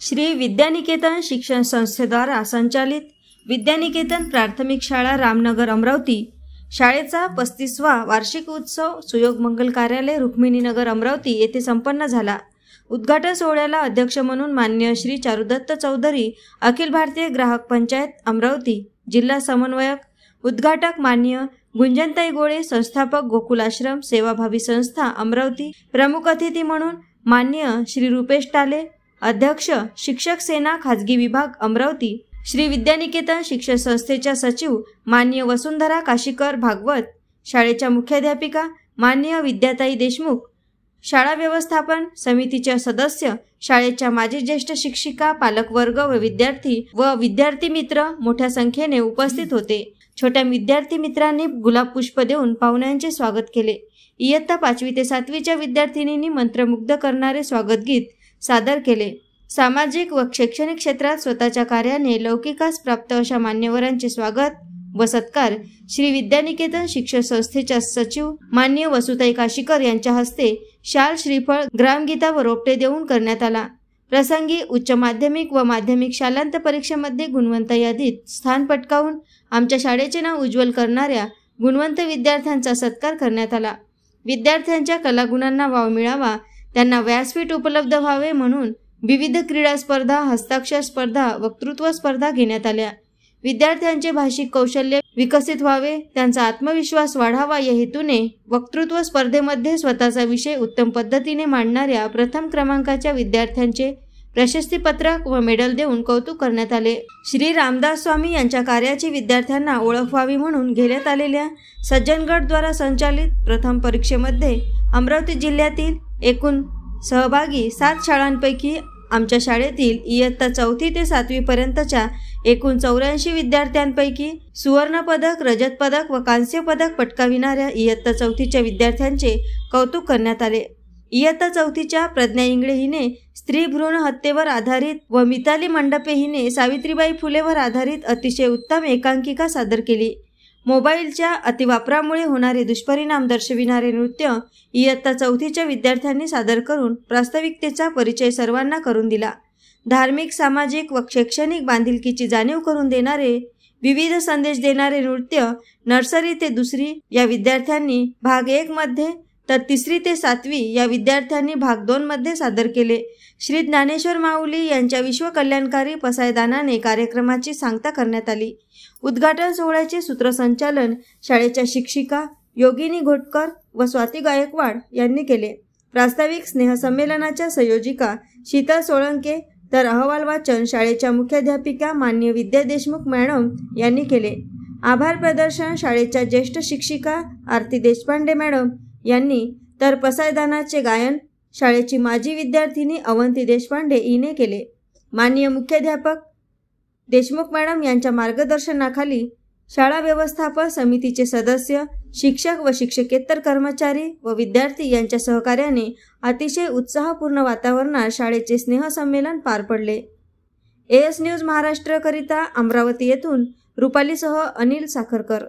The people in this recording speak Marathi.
श्री विद्यानिकेतन शिक्षण संस्थेद्वारा संचालित विद्यानिकेतन प्राथमिक शाळा रामनगर अमरावती शाळेचा 35वा वार्षिक उत्सव सुयोग मंगल कार्यालय रुक्मिणीनगर अमरावती येथे संपन्न झाला। उद्घाटन सोहळ्याला अध्यक्ष म्हणून माननीय श्री चारुदत्त चौधरी, अखिल भारतीय ग्राहक पंचायत अमरावती जिल्हा समन्वयक, उद्घाटक माननीय गुंजनताई गोळे, संस्थापक गोकुल आश्रम सेवाभावी संस्था अमरावती, प्रमुख अतिथी म्हणून माननीय श्री रुपेश टाले, अध्यक्ष शिक्षक सेना खाजगी विभाग अमरावती, श्री विद्यानिकेतन शिक्षण संस्थेच्या सचिव माननीय वसुंधरा काशीकर भागवत, शाळेच्या मुख्याध्यापिका माननीय विद्याताई देशमुख, शाळा व्यवस्थापन समितीचे सदस्य, शाळेच्या माजी ज्येष्ठ शिक्षिका, पालकवर्ग व विद्यार्थी मित्र मोठ्या संख्येने उपस्थित होते। छोट्या विद्यार्थी मित्रांनी गुलाब पुष्प देऊन पाहुण्यांचे स्वागत केले। इयत्ता 5वी ते 7वीच्या विद्यार्थिनींनी मंत्रमुग्ध करणारे स्वागत गीत सादर केले। सामाजिक व शैक्षणिक क्षेत्रात स्वतःच्या कार्याने लौकिकास प्राप्त अशा मान्यवरांचे स्वागत व सत्कार श्री विद्यानिकेतन शिक्षण संस्थेच्या सचिव माननीय वसुताई काशीकर यांच्या हस्ते शाल, श्रीफळ, ग्रामगीता व रोपटे देऊन करण्यात आला। प्रसंगी उच्च माध्यमिक व माध्यमिक शालांत परीक्षेमध्ये गुणवंत यादीत स्थान पटकावून आमच्या शाळेचे नाव उज्ज्वल करणाऱ्या गुणवंत विद्यार्थ्यांचा सत्कार करण्यात आला। विद्यार्थ्यांच्या कलागुणांना वाव मिळावा, त्यांना व्यासपीठ उपलब्ध व्हावे म्हणून विविध क्रीडा स्पर्धा, हस्ताक्षर स्पर्धा, वक्तृत्व स्पर्धा घेण्यात आल्या। विद्यार्थ्यांचे भाषिक कौशल्य विकसित व्हावे, त्यांचा आत्मविश्वास वाढावा या हेतूने वक्तृत्व स्पर्धेमध्ये स्वतःचा विषय उत्तम पद्धतीने मांडणाऱ्या प्रथम क्रमांकाच्या विद्यार्थ्यांचे प्रशस्तीपत्रक व मेडल देऊन कौतुक करण्यात आले। श्री रामदास स्वामी यांच्या कार्याची विद्यार्थ्यांना ओळख व्हावी म्हणून घेण्यात आलेल्या सज्जनगड द्वारा संचालित प्रथम परीक्षेमध्ये अमरावती जिल्ह्यातील एकूण सहभागी 7 शाळांपैकी आमच्या शाळेतील इयत्ता 4थी ते 7वी पर्यंतच्या एकूण 84 विद्यार्थ्यांपैकी सुवर्ण पदक, रजत पदक व कांस्य पदक पटकाविणाऱ्या इयत्ता 4थीच्या विद्यार्थ्यांचे कौतुक करण्यात आले। इयत्ता 4थीच्या प्रज्ञा इंगळे हिने स्त्री भ्रूण हत्येवर आधारित व मिताली मंडपे हिने सावित्रीबाई फुलेवर आधारित अतिशय उत्तम एकांकिका सादर केली। मोबाईलच्या अतिवापरामुळे होणारे दुष्परिणाम दर्शविणारे नृत्य इयत्ता 4थीच्या विद्यार्थ्यांनी सादर करून प्रास्ताविकतेचा परिचय सर्वांना करून दिला। धार्मिक, सामाजिक व शैक्षणिक बांधिलकीची जाणीव करून देणारे विविध संदेश देणारे नृत्य नर्सरी ते 2री या विद्यार्थ्यांनी भाग 1 मध्ये तर 3री ते 7वी या विद्यार्थ्यांनी भाग 2 मध्ये सादर केले। श्री ज्ञानेश्वर माऊली यांच्या विश्वकल्याणकारी पसायदानाने कार्यक्रमाची सांगता करण्यात आली। उद्घाटन सोहळ्याचे सूत्रसंचालन शाळेच्या शिक्षिका योगिनी घोटकर व स्वाती गायकवाड यांनी केले। प्रास्ताविक स्नेहसंमेलनाच्या संयोजिका शीतल सोळंके तर अहवाल वाचन शाळेच्या मुख्याध्यापिका माननीय विद्या देशमुख मॅडम यांनी केले। आभार प्रदर्शन शाळेच्या ज्येष्ठ शिक्षिका आरती देशपांडे मॅडम यांनी तर पसायदानाचे गायन शाळेची माजी विद्यार्थिनी अवंती देशपांडे हिने केले। माननीय मुख्याध्यापक देशमुख मॅडम यांच्या मार्गदर्शनाखाली शाळा व्यवस्थापन समितीचे सदस्य, शिक्षक व शिक्षकेतर कर्मचारी व विद्यार्थी यांच्या सहकार्याने अतिशय उत्साहपूर्ण वातावरणात शाळेचे स्नेहसंमेलन पार पडले। AS न्यूज महाराष्ट्र करिता अमरावती येथून रुपालीसह अनिल साखरकर।